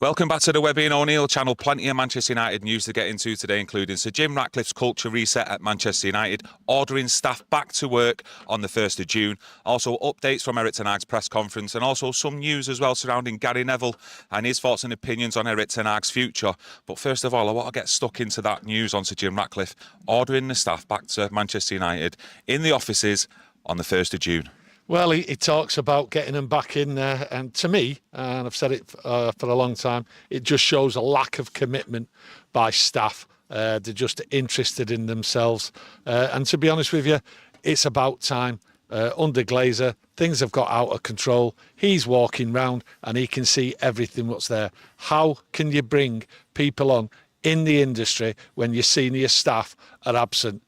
Welcome back to the Webby O'Neill channel. Plenty of Manchester United news to get into today, including Sir Jim Ratcliffe's culture reset at Manchester United, ordering staff back to work on the 1st of June. Also updates from Erik Ten Hag's press conference, and also some news as well surrounding Gary Neville and his thoughts and opinions on Erik Ten Hag's future. But first of all, I want to get stuck into that news on Sir Jim Ratcliffe ordering the staff back to Manchester United in the offices on the 1st of June. Well, he talks about getting them back in there, and to me, and I've said it for a long time, it just shows a lack of commitment by staff. They're just interested in themselves, and to be honest with you, it's about time. Under Glazer, things have got out of control. He's walking round and he can see everything what's there. How can you bring people on in the industry when your senior staff are absent?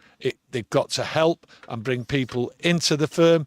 They've got to help and bring people into the firm,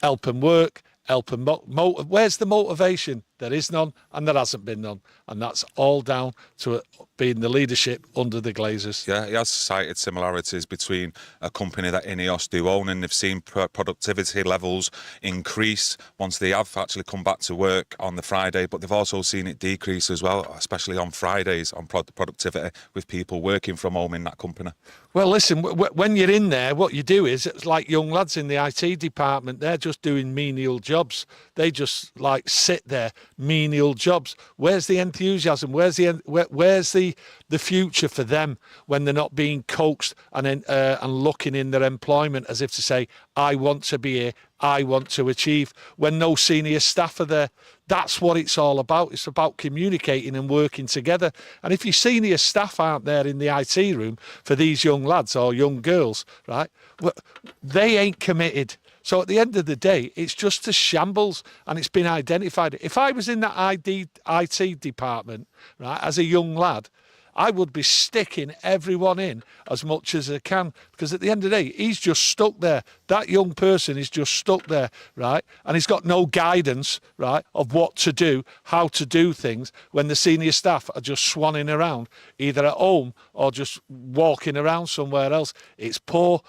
help them work, help them where's the motivation? There is none, and there hasn't been none. And that's all down to being the leadership under the Glazers. Yeah, he has cited similarities between a company that INEOS do own, and they've seen productivity levels increase once they have actually come back to work on the Friday, but they've also seen it decrease as well, especially on Fridays, on productivity with people working from home in that company. Well, listen, when you're in there, what you do is, it's like young lads in the IT department, they're just doing menial jobs. They just like sit there, menial jobs. Where's the enthusiasm? Where's the future for them when they're not being coaxed and looking in their employment as if to say, I want to be here, I want to achieve, when no senior staff are there? That's what it's all about. It's about communicating and working together. And if your senior staff aren't there in the IT room for these young lads or young girls, right, well, they ain't committed. So at the end of the day, it's just a shambles, and it's been identified. If I was in that IT department, right, as a young lad, I would be sticking everyone in as much as I can, because at the end of the day, he's just stuck there. That young person is just stuck there, right? And he's got no guidance, right, of what to do, how to do things, when the senior staff are just swanning around, either at home or just walking around somewhere else. It's poor.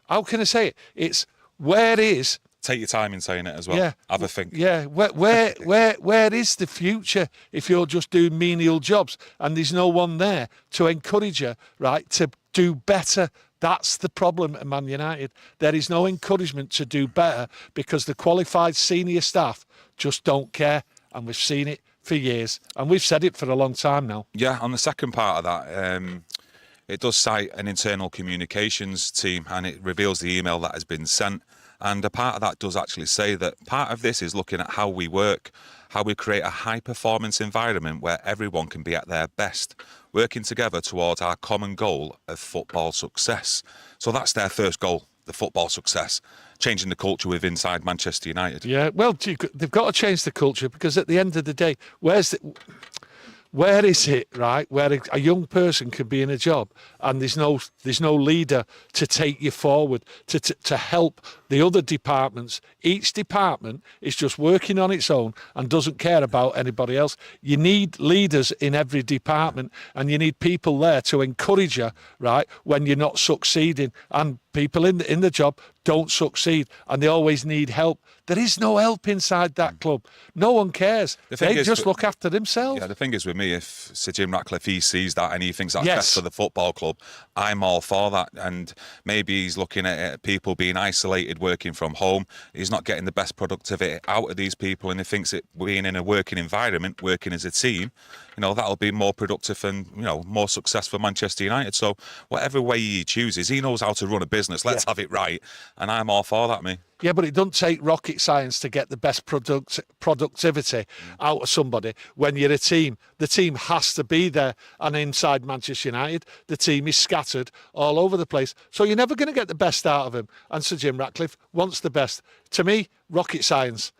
How can I say it? It's where is... Take your time in saying it as well. Yeah. Have a think. Yeah. Where is the future if you're just doing menial jobs and there's no one there to encourage you, right, to do better? That's the problem at Man United. There is no encouragement to do better because the qualified senior staff just don't care, and we've seen it for years, and we've said it for a long time now. Yeah, on the second part of that, it does cite an internal communications team, and it reveals the email that has been sent. And a part of that does actually say that part of this is looking at how we work, how we create a high-performance environment where everyone can be at their best, working together towards our common goal of football success. So that's their first goal, the football success, changing the culture within inside Manchester United. Yeah, well, they've got to change the culture, because at the end of the day, where is it, right, where a young person could be in a job and there's no leader to take you forward, to help the other departments? Each department is just working on its own and doesn't care about anybody else. You need leaders in every department, and you need people there to encourage you, right, when you're not succeeding. And people in the job don't succeed, and they always need help. There is no help inside that club. No one cares. They just look after themselves. Yeah, the thing is with me, if Sir Jim Ratcliffe, he sees that and he thinks that's Yes. best for the football club, I'm all for that. And maybe he's looking at people being isolated, working from home. He's not getting the best productivity out of these people, and he thinks it being in a working environment, working as a team, that'll be more productive and, more success for Manchester United. So whatever way he chooses, he knows how to run a business. Let's have it right. And I'm all for that, me. Yeah, but it doesn't take rocket science to get the best productivity out of somebody when you're a team. The team has to be there. And inside Manchester United, the team is scattered all over the place. So you're never going to get the best out of him. And Sir Jim Ratcliffe wants the best. To me, rocket science.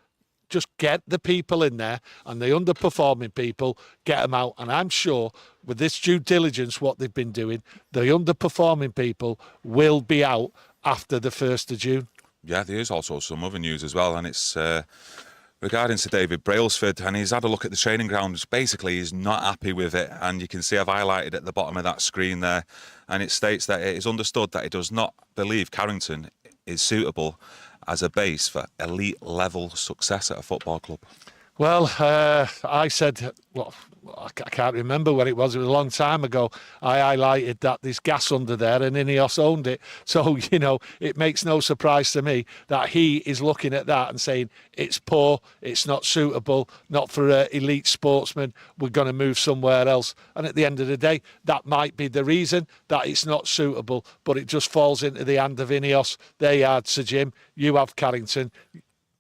Just get the people in there, and the underperforming people, get them out. And I'm sure with this due diligence, what they've been doing, the underperforming people will be out after the 1st of June. Yeah, there is also some other news as well, and it's regarding Sir David Brailsford, and he's had a look at the training grounds. Basically, he's not happy with it, and you can see I've highlighted at the bottom of that screen there, and it states that it is understood that he does not believe Carrington is suitable as a base for elite level success at a football club. Well, I said, well, I can't remember when it was a long time ago. I highlighted that there's gas under there and INEOS owned it. So, it makes no surprise to me that he is looking at that and saying it's poor, it's not suitable, not for elite sportsmen, we're going to move somewhere else. And at the end of the day, that might be the reason that it's not suitable, but it just falls into the hand of INEOS. They had Sir Jim, you have Carrington.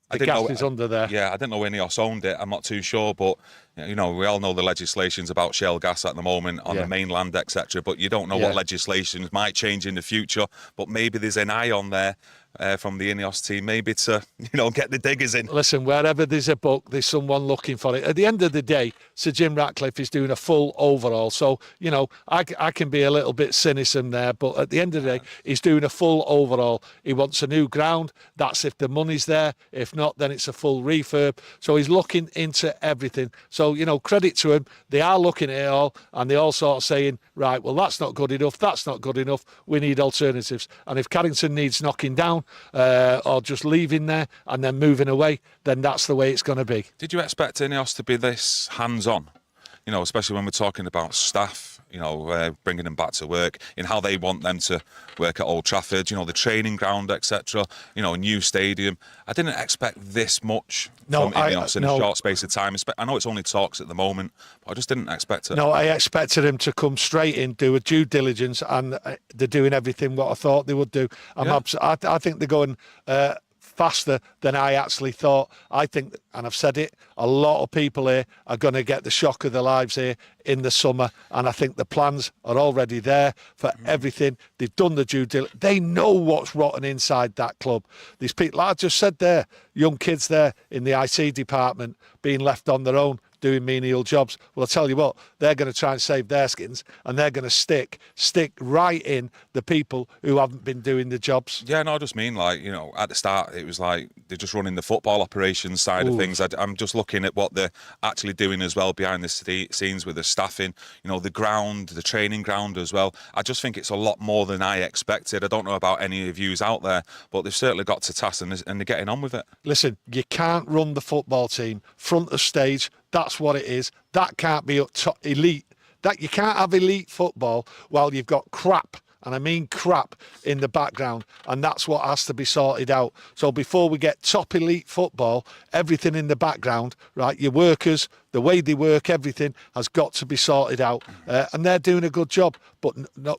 The gas is under there. Yeah, I didn't know INEOS owned it. I'm not too sure, but we all know the legislation's about shale gas at the moment on the mainland, etc. But you don't know what legislation might change in the future. But maybe there's an eye on there from the INEOS team, maybe to get the diggers in. Listen, wherever there's a buck, there's someone looking for it. At the end of the day, Sir Jim Ratcliffe is doing a full overhaul. So I can be a little bit cynical there, but at the end of the day, he's doing a full overhaul. He wants a new ground. That's if the money's there. If not, then it's a full refurb. So he's looking into everything. So credit to him. They are looking at it all, and they all sort of saying, right, well, that's not good enough. That's not good enough. We need alternatives. And if Carrington needs knocking down, or just leaving there and then moving away, then that's the way it's going to be. Did you expect INEOS to be this hands-on? Especially when we're talking about staff, bringing them back to work, in how they want them to work at Old Trafford, the training ground, etc., a new stadium. I didn't expect this much from INEOS in a short space of time. I know it's only talks at the moment, but I just didn't expect it. No, I expected him to come straight in, do a due diligence, and they're doing everything what I thought they would do. I think they're going faster than I actually thought. I think, and I've said it, a lot of people here are going to get the shock of their lives here in the summer, and I think the plans are already there for everything. They've done the due diligence. They know what's rotten inside that club. These people, like I just said there, young kids there in the IT department being left on their own, doing menial jobs. Well, I'll tell you what, they're going to try and save their skins, and they're going to stick right in the people who haven't been doing the jobs. Yeah, no, I just mean at the start, it was like they're just running the football operations side of things. I'm just looking at what they're actually doing as well behind the scenes with the staffing, the ground, the training ground as well. I just think it's a lot more than I expected. I don't know about any of yous out there, but they've certainly got to task and they're getting on with it. Listen, you can't run the football team front of stage. That's what it is. That can't be up top elite. That you can't have elite football while you've got crap, and I mean crap, in the background, and that's what has to be sorted out. So before we get top elite football, everything in the background, right, your workers, the way they work, everything has got to be sorted out, and they're doing a good job. But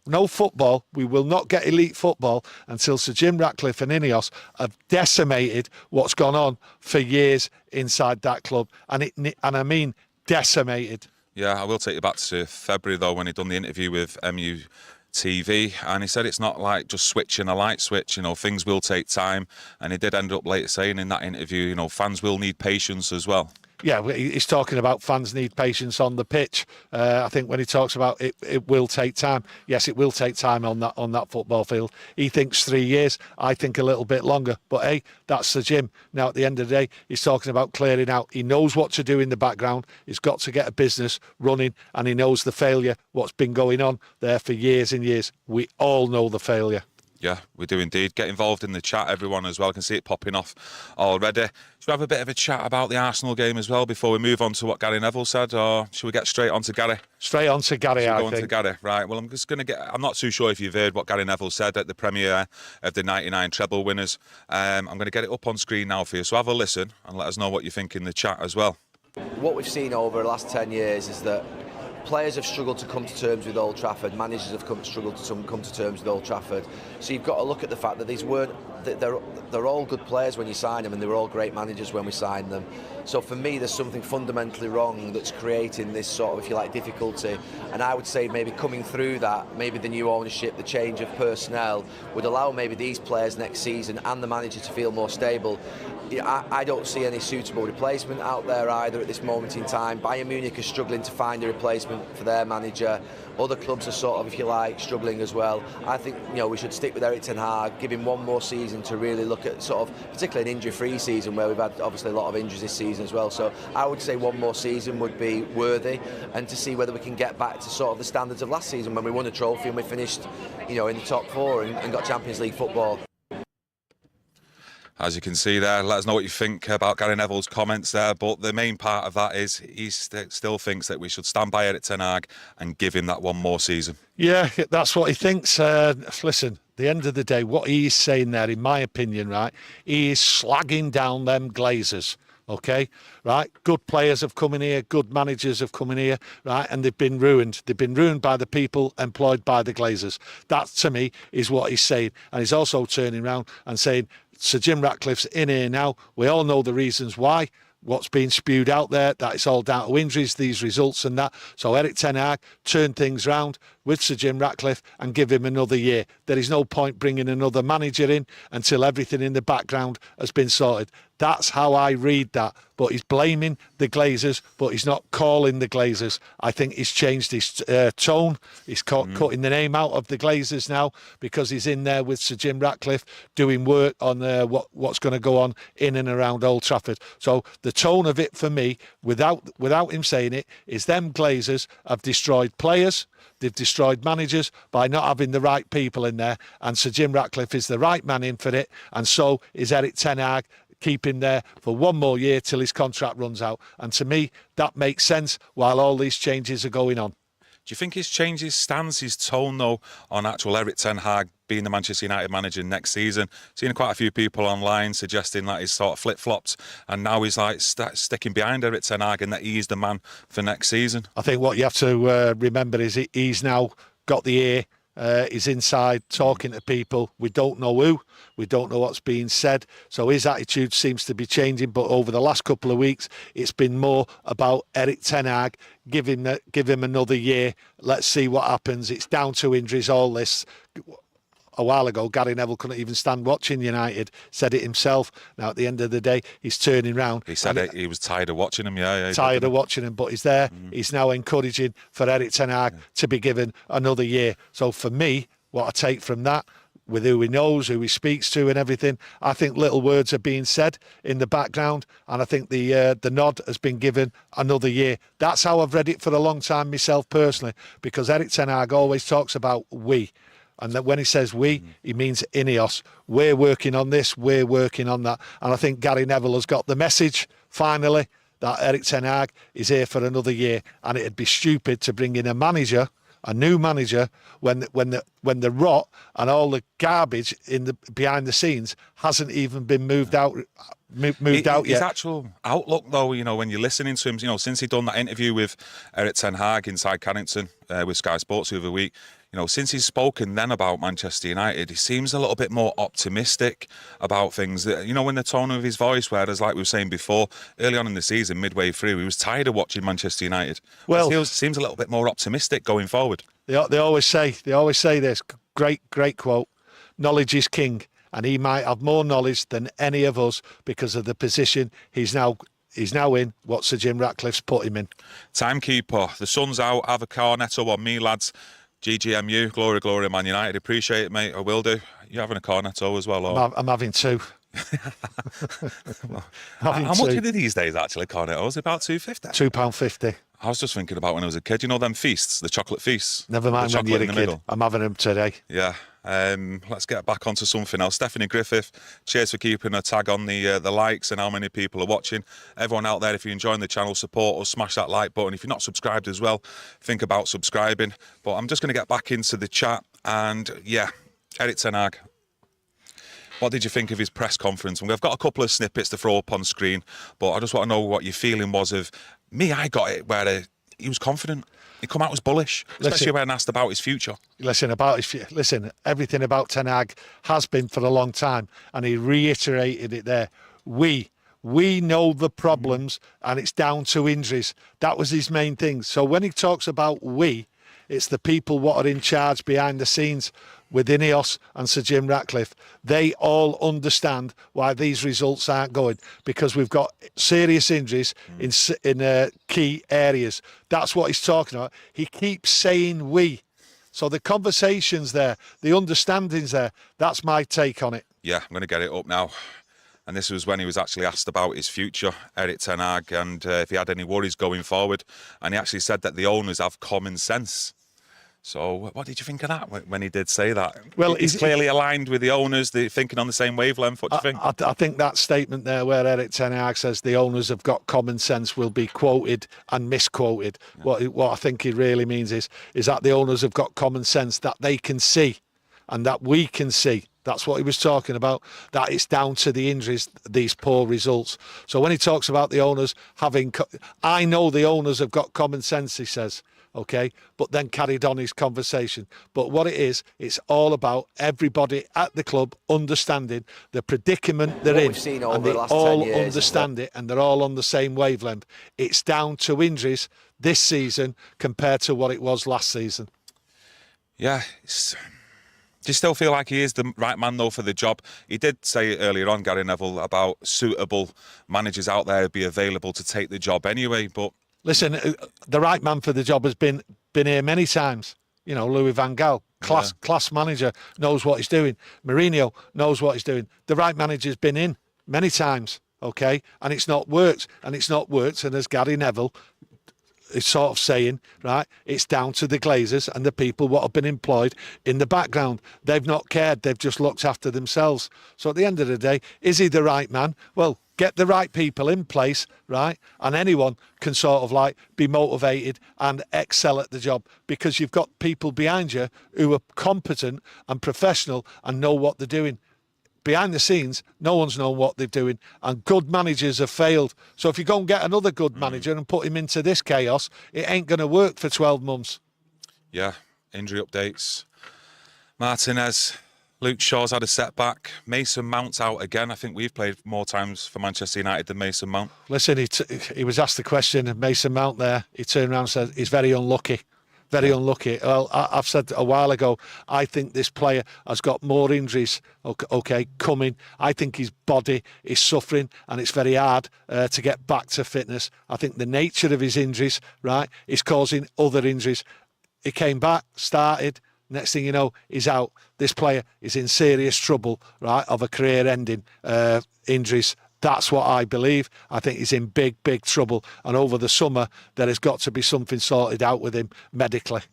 no football. We will not get elite football until Sir Jim Ratcliffe and INEOS have decimated what's gone on for years inside that club, and I mean decimated. Yeah, I will take you back to February though, when he done the interview with MUFC, and he said it's not like just switching a light switch. Things will take time, and he did end up later saying in that interview, fans will need patience as well. Yeah, he's talking about fans need patience on the pitch. I think when he talks about it will take time. Yes, it will take time on that football field. He thinks 3 years. I think a little bit longer. But hey, that's the Jim. Now, at the end of the day, he's talking about clearing out. He knows what to do in the background. He's got to get a business running, and he knows the failure, what's been going on there for years and years. We all know the failure. Yeah, we do indeed. Get involved in the chat, everyone, as well. I can see it popping off already. Should we have a bit of a chat about the Arsenal game as well before we move on to what Gary Neville said, or should we get straight on to Gary? Straight on to Gary, I think. To Gary, right. Well, I'm just going to get... I'm not too sure if you've heard what Gary Neville said at the premiere of the 99 treble winners. I'm going to get it up on screen now for you, so have a listen and let us know what you think in the chat as well. What we've seen over the last 10 years is that players have struggled to come to terms with Old Trafford, managers have struggled to come to terms with Old Trafford. So you've got to look at the fact that they're all good players when you sign them, and they were all great managers when we signed them. So for me, there's something fundamentally wrong that's creating this sort of, if you like, difficulty. And I would say maybe coming through that, maybe the new ownership, the change of personnel would allow maybe these players next season and the manager to feel more stable. I don't see any suitable replacement out there either at this moment in time. Bayern Munich is struggling to find a replacement for their manager. Other clubs are sort of, if you like, struggling as well. I think we should stick with Erik Ten Hag, give him one more season to really look at sort of, particularly an injury-free season where we've had obviously a lot of injuries this season as well. So I would say one more season would be worthy, and to see whether we can get back to sort of the standards of last season when we won a trophy and we finished, in the top four and got Champions League football. As you can see there, let us know what you think about Gary Neville's comments there. But the main part of that is he still thinks that we should stand by Erik Ten Hag and give him that one more season. Yeah, that's what he thinks. Listen, the end of the day, what he's saying there, in my opinion, right, he is slagging down them Glazers. Okay, right? Good players have come in here, good managers have come in here, right? And they've been ruined. They've been ruined by the people employed by the Glazers. That, to me, is what he's saying. And he's also turning around and saying, Sir Jim Ratcliffe's in here now. We all know the reasons why. What's being spewed out there, that it's all down to injuries, these results and that. So Erik Ten Hag turn things round with Sir Jim Ratcliffe and give him another year. There is no point bringing another manager in until everything in the background has been sorted. That's how I read that. But he's blaming the Glazers, but he's not calling the Glazers. I think he's changed his tone. He's cutting the name out of the Glazers now because he's in there with Sir Jim Ratcliffe doing work on what's going to go on in and around Old Trafford. So the tone of it for me, without him saying it, is them Glazers have destroyed players. They've destroyed managers by not having the right people in there. And Sir Jim Ratcliffe is the right man in for it. And so is Erik Ten Hag. Keep him there for one more year till his contract runs out. And to me, that makes sense while all these changes are going on. Do you think he's changed his stance, his tone, though, on actual Erik Ten Hag being the Manchester United manager next season? Seen quite a few people online suggesting that he's sort of flip-flopped and now he's like sticking behind Erik Ten Hag and that he's the man for next season. I think what you have to remember is he's now got the ear. He's inside talking to people. We don't know who. We don't know what's being said. So his attitude seems to be changing. But over the last couple of weeks, it's been more about Erik Ten Hag. Give him another year. Let's see what happens. It's down to injuries, all this. A while ago, Gary Neville couldn't even stand watching United, said it himself. Now, at the end of the day, he's turning round. He said he was tired of watching him, yeah. Tired of watching him, but he's there. He's now encouraging for Erik Ten Hag to be given another year. So for me, what I take from that, with who he knows, who he speaks to and everything, I think little words are being said in the background, and I think the nod has been given another year. That's how I've read it for a long time myself personally, because Erik Ten Hag always talks about we. And that when he says we, he means INEOS. We're working on this, we're working on that. And I think Gary Neville has got the message, finally, that Erik Ten Hag is here for another year. And it'd be stupid to bring in a new manager, when the rot and all the garbage behind the scenes hasn't even been moved out yet. His actual outlook, though, when you're listening to him, since he'd done that interview with Erik Ten Hag inside Carrington with Sky Sports the other week, since he's spoken then about Manchester United, he seems a little bit more optimistic about things. When the tone of his voice, whereas, like we were saying before, early on in the season, midway through, he was tired of watching Manchester United. Well, he seems a little bit more optimistic going forward. They always say this great quote: "Knowledge is king," and he might have more knowledge than any of us because of the position he's now in, what Sir Jim Ratcliffe's put him in. Timekeeper, the sun's out. Have a cornetto on me, lads. GGMU, glory, Man United. Appreciate it, mate. I will do. You having a cornetto as well? Or? I'm having two. How much are they these days, actually, cornettos? About £2.50? £2.50. I was just thinking about when I was a kid. Them feasts, the chocolate feasts? Never mind when you're a kid. Middle. I'm having them today. Yeah. Let's get back onto something else. Stephanie Griffith, cheers for keeping a tag on the likes and how many people are watching. Everyone out there, if you're enjoying the channel, support us, smash that like button. If you're not subscribed as well, think about subscribing. But I'm just going to get back into the chat. And yeah, Erik Ten Hag, what did you think of his press conference? And we've got a couple of snippets to throw up on screen, but I just want to know what your feeling was of me. I got it where he was confident. He come out as bullish, especially when asked about his future. Listen, everything about Ten Hag has been for a long time, and he reiterated it there. We know the problems, and it's down to injuries. That was his main thing. So when he talks about it's the people what are in charge behind the scenes with INEOS and Sir Jim Ratcliffe. They all understand why these results aren't going, because we've got serious injuries in key areas. That's what he's talking about. He keeps saying we. So the conversation's there, the understanding's there. That's my take on it. Yeah, I'm going to get it up now. And this was when he was actually asked about his future, Erik Ten Hag, and if he had any worries going forward. And he actually said that the owners have common sense. So what did you think of that when he did say that? Well, he's clearly aligned with the owners. They're thinking on the same wavelength. What do you think? I think that statement there where Erik Ten Hag says the owners have got common sense will be quoted and misquoted. Yeah. What I think he really means is that the owners have got common sense that they can see and that we can see. That's what he was talking about, that it's down to the injuries, these poor results. So when he talks about the owners having... I know the owners have got common sense, he says, OK? But then carried on his conversation. But what it is, it's all about everybody at the club understanding the predicament they're in. And they all understand it, and they're all on the same wavelength. It's down to injuries this season compared to what it was last season. Yeah, do you still feel like he is the right man, though, for the job? He did say earlier on, Gary Neville, about suitable managers out there be available to take the job anyway. But listen, the right man for the job has been here many times. You know, Louis van Gaal, class manager, knows what he's doing. Mourinho knows what he's doing. The right manager's been in many times, okay? And it's not worked. And as Gary Neville is sort of saying, right, it's down to the Glazers and the people what have been employed in the background. They've not cared. They've just looked after themselves. So at the end of the day, is he the right man? Well, get the right people in place, right? And anyone can sort of like be motivated and excel at the job because you've got people behind you who are competent and professional and know what they're doing. Behind the scenes, no one's known what they're doing, and good managers have failed. So if you go and get another good manager and put him into this chaos, it ain't going to work for 12 months. Yeah, injury updates. Martinez, Luke Shaw's had a setback. Mason Mount's out again. I think we've played more times for Manchester United than Mason Mount. Listen, he was asked the question of Mason Mount there. He turned around and said he's very unlucky. Very unlucky. Well, I've said a while ago, I think this player has got more injuries, okay, coming. I think his body is suffering and it's very hard to get back to fitness. I think the nature of his injuries, right, is causing other injuries. He came back, started, next thing you know, he's out. This player is in serious trouble, right, of a career-ending injuries. That's what I believe. I think he's in big, big trouble. And over the summer, there has got to be something sorted out with him medically.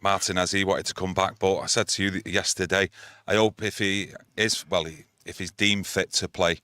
Martinez, he wanted to come back, but I said to you yesterday, I hope if he is, well, if he's deemed fit to play,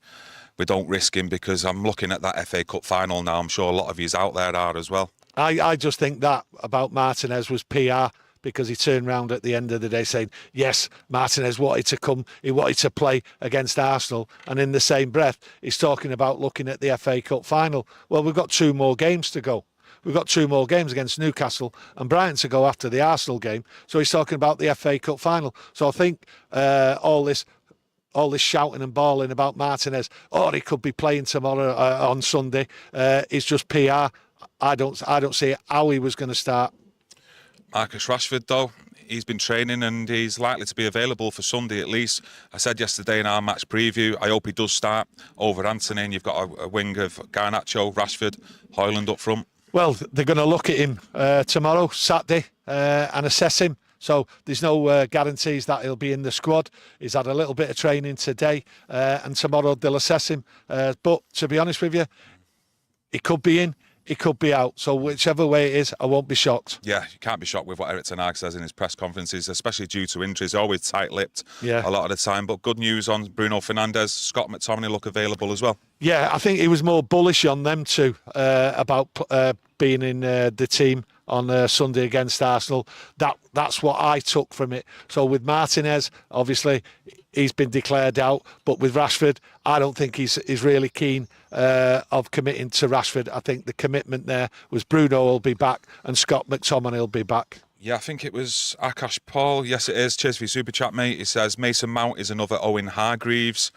we don't risk him because I'm looking at that FA Cup final now. I'm sure a lot of yous out there are as well. I just think that about Martinez was PR. Because he turned round at the end of the day saying, yes, Martinez wanted to come, he wanted to play against Arsenal. And in the same breath, he's talking about looking at the FA Cup final. Well, we've got 2 more games to go. We've got 2 more games against Newcastle and Brighton to go after the Arsenal game. So he's talking about the FA Cup final. So I think all this shouting and bawling about Martinez, he could be playing tomorrow on Sunday, is just PR. I don't see how he was going to start. Marcus Rashford, though, he's been training and he's likely to be available for Sunday at least. I said yesterday in our match preview, I hope he does start over Anthony, and you've got a wing of Garnacho, Rashford, Højlund up front. Well, they're going to look at him tomorrow, Saturday, and assess him. So there's no guarantees that he'll be in the squad. He's had a little bit of training today, and tomorrow they'll assess him. But to be honest with you, he could be in. He could be out. So whichever way it is, I won't be shocked. Yeah, you can't be shocked with what Erik Ten Hag says in his press conferences, especially due to injuries. Always tight-lipped a lot of the time. But good news on Bruno Fernandes. Scott McTominay look available as well. Yeah, I think he was more bullish on them two about being in the team on Sunday against Arsenal. That's what I took from it. So with Martinez, obviously, he's been declared out. But with Rashford, I don't think he's really keen of committing to Rashford. I think the commitment there was Bruno will be back and Scott McTominay will be back. Yeah, I think it was Akash Paul. Yes, it is. Cheers for your super chat, mate. He says Mason Mount is another Owen Hargreaves.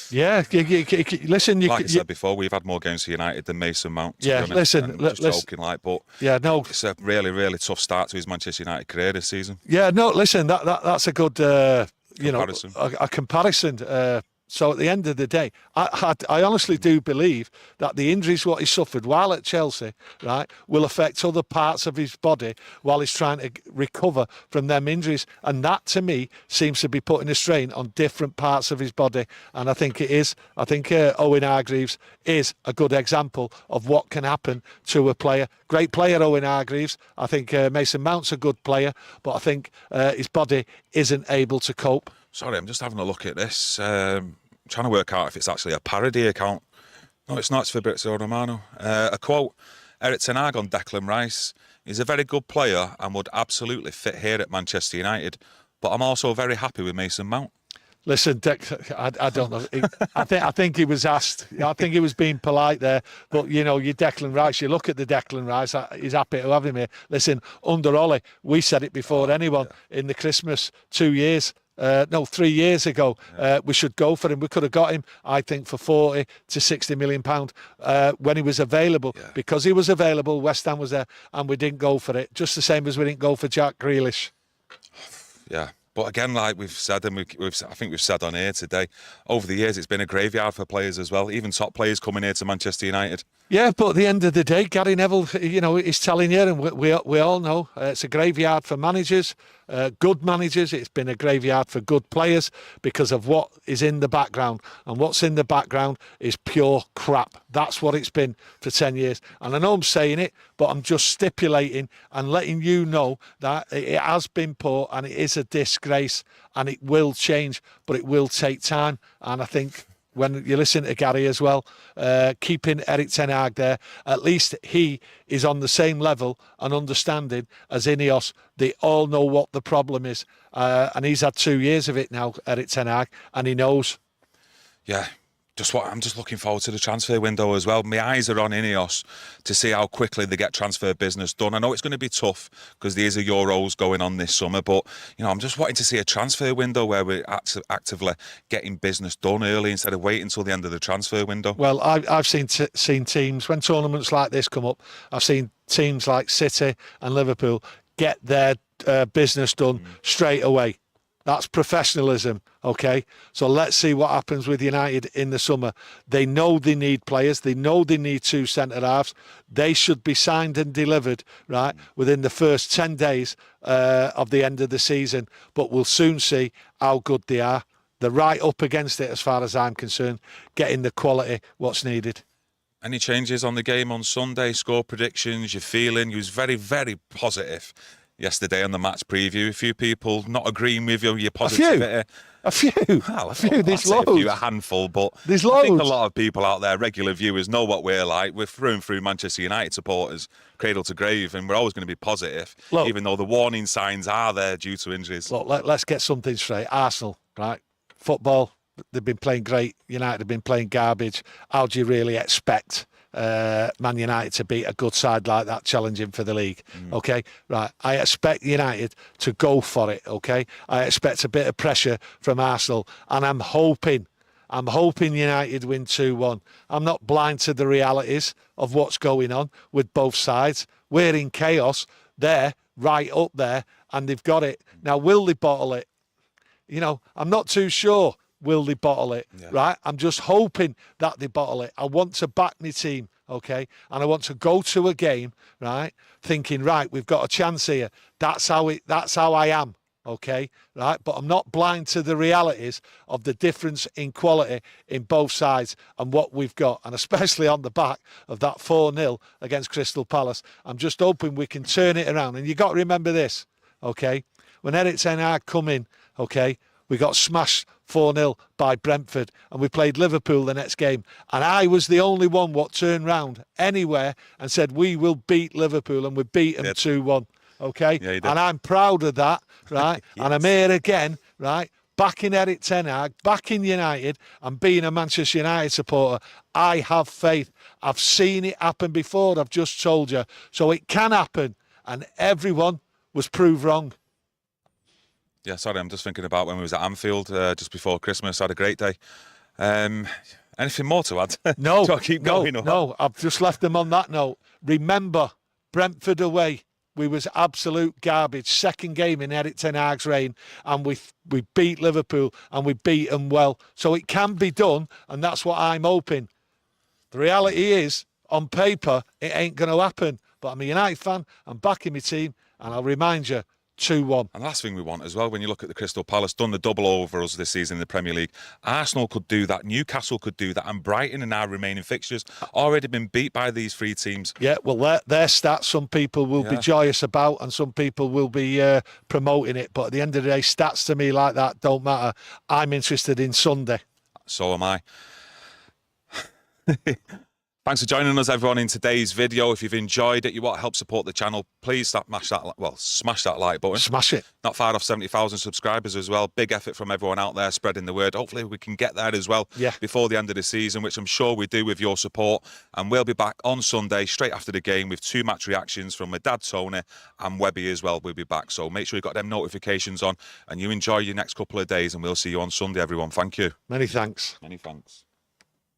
Yeah, listen. Like I said before, we've had more games for United than Mason Mount. Yeah, listen. Just joking, but yeah, no, it's a really, really tough start to his Manchester United career this season. Yeah, no, listen. That's a good, comparison. A comparison. So at the end of the day, I honestly do believe that the injuries what he suffered while at Chelsea, right, will affect other parts of his body while he's trying to recover from them injuries. And that, to me, seems to be putting a strain on different parts of his body. And I think it is. I think Owen Hargreaves is a good example of what can happen to a player. Great player, Owen Hargreaves. I think Mason Mount's a good player, but I think his body isn't able to cope. Sorry, I'm just having a look at this. Trying to work out if it's actually a parody account. No, it's not. It's Fabrizio Romano. A quote, Erik Ten Hag on Declan Rice. He's a very good player and would absolutely fit here at Manchester United, but I'm also very happy with Mason Mount. Listen, I don't know. I think he was asked. I think he was being polite there. But, you know, your Declan Rice, you look at the Declan Rice, he's happy to have him here. Listen, under Ollie, we said it before anyone in the Christmas 3 years ago, we should go for him. We could have got him, I think, for 40 to 60 million pound when he was available. Yeah. Because he was available, West Ham was there, and we didn't go for it. Just the same as we didn't go for Jack Grealish. Yeah. But again, like we've said, and I think we've said on here today, over the years it's been a graveyard for players as well, even top players coming here to Manchester United. Yeah, but at the end of the day, Gary Neville, you know, is telling you, and we all know, it's a graveyard for managers, good managers. It's been a graveyard for good players because of what is in the background. And what's in the background is pure crap. That's what it's been for 10 years. And I know I'm saying it, but I'm just stipulating and letting you know that it has been poor and it is a disgrace and it will change, but it will take time. And I think when you listen to Gary as well, keeping Erik Ten Hag there, at least he is on the same level and understanding as INEOS. They all know what the problem is. And he's had 2 years of it now, Erik Ten Hag, and he knows. Yeah. I'm just looking forward to the transfer window as well. My eyes are on INEOS to see how quickly they get transfer business done. I know it's going to be tough because there's a Euros going on this summer, but you know, I'm just wanting to see a transfer window where we're actively getting business done early instead of waiting until the end of the transfer window. Well, I've seen teams when tournaments like this come up. I've seen teams like City and Liverpool get their business done straight away. That's professionalism, okay? So let's see what happens with United in the summer. They know they need players. They know they need 2 centre-halves. They should be signed and delivered, right, within the first 10 days of the end of the season. But we'll soon see how good they are. They're right up against it as far as I'm concerned, getting the quality what's needed. Any changes on the game on Sunday? Score predictions, your feeling? You was very, very positive yesterday on the match preview. A few people not agreeing with your positivity. A few. Well, a few. There's loads. A handful, but there's loads. I think a lot of people out there, regular viewers, know what we're like. We're through and through Manchester United supporters, cradle to grave, and we're always going to be positive, even though the warning signs are there due to injuries. Look, let's get something straight. Arsenal, right? Football, they've been playing great. United have been playing garbage. How do you really expect Man United to beat a good side like that challenging for the league? Okay, right, I expect United to go for it. Okay, I expect a bit of pressure from Arsenal, and I'm hoping United win 2-1. I'm not blind to the realities of what's going on with both sides. We're in chaos. They're right up there and they've got it. Now, will they bottle it? You know, I'm not too sure. Will they bottle it? Yeah. Right? I'm just hoping that they bottle it. I want to back my team, okay? And I want to go to a game, right, thinking, right, we've got a chance here. That's how I am, okay? Right? But I'm not blind to the realities of the difference in quality in both sides and what we've got, and especially on the back of that 4-0 against Crystal Palace. I'm just hoping we can turn it around. And you got to remember this, okay? When Erik Ten Hag come in, okay, we got smashed 4-0 by Brentford, and we played Liverpool the next game. And I was the only one what turned round anywhere and said, we will beat Liverpool, and we beat them 2-1. Okay? Yeah, and I'm proud of that, right? Yes. And I'm here again, right? Backing Erik Ten Hag, backing United, and being a Manchester United supporter. I have faith. I've seen it happen before, I've just told you. So it can happen, and everyone was proved wrong. Yeah, sorry, I'm just thinking about when we was at Anfield just before Christmas. I had a great day. Anything more to add? No. Do I keep going? No, I've just left them on that note. Remember, Brentford away, we was absolute garbage. Second game in Erik Ten Hag's reign, and we beat Liverpool, and we beat them well. So it can be done, and that's what I'm hoping. The reality is, on paper, it ain't going to happen. But I'm a United fan, I'm backing my team, and I'll remind you, 2-1. And the last thing we want as well, when you look at the Crystal Palace, done the double over us this season in the Premier League. Arsenal could do that, Newcastle could do that, and Brighton in our remaining fixtures already been beat by these three teams. Yeah, well, their stats, some people will be joyous about, and some people will be promoting it. But at the end of the day, stats to me like that don't matter. I'm interested in Sunday. So am I. Thanks for joining us, everyone, in today's video. If you've enjoyed it, you want to help support the channel, please smash that like button. Smash it. Not far off 70,000 subscribers as well. Big effort from everyone out there spreading the word. Hopefully we can get there as well before the end of the season, which I'm sure we do with your support. And we'll be back on Sunday, straight after the game, with 2 match reactions from my dad, Tony, and Webby as well. We'll be back. So make sure you've got them notifications on, and you enjoy your next couple of days, and we'll see you on Sunday, everyone. Thank you. Many thanks. Many thanks.